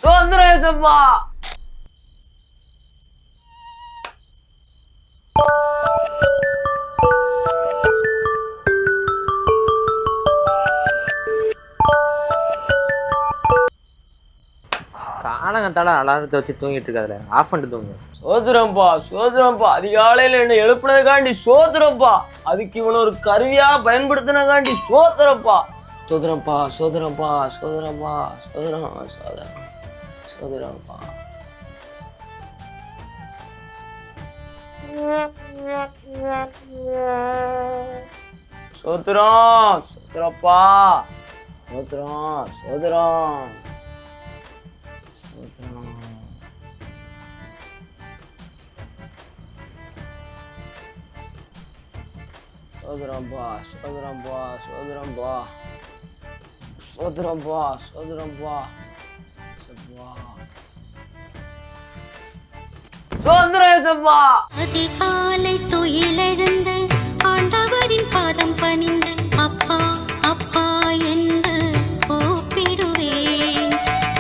சோதரம் ஏசப்பா. காலங்கத்தால அலாரத்தை வச்சு தூங்கிட்டு இருக்காதுல, ஆஃப் பண்ணிட்டு தூங்கு. சோதரம்பா சோதரம்பா, அதிகாலையில என்ன எழுப்புனதுக்காண்டி சோதரம்பா. அதுக்கு இவனை ஒரு கருவியா பயன்படுத்தினக்காண்டி சோதரப்பா. சோதரம்பா சோதரம்பா சோதரம்பா சோதரம் சோதரம் சோதரம்பா. சோதரம் சோதரப்பா சோதரம் சோதரம் சோதரம். சோதரம்பா சோதரம்பா சோதரம்பா சோதரம்பா சோதரம்பா சோதரம் ஏசப்பா. அதிகாலை துயிலெழ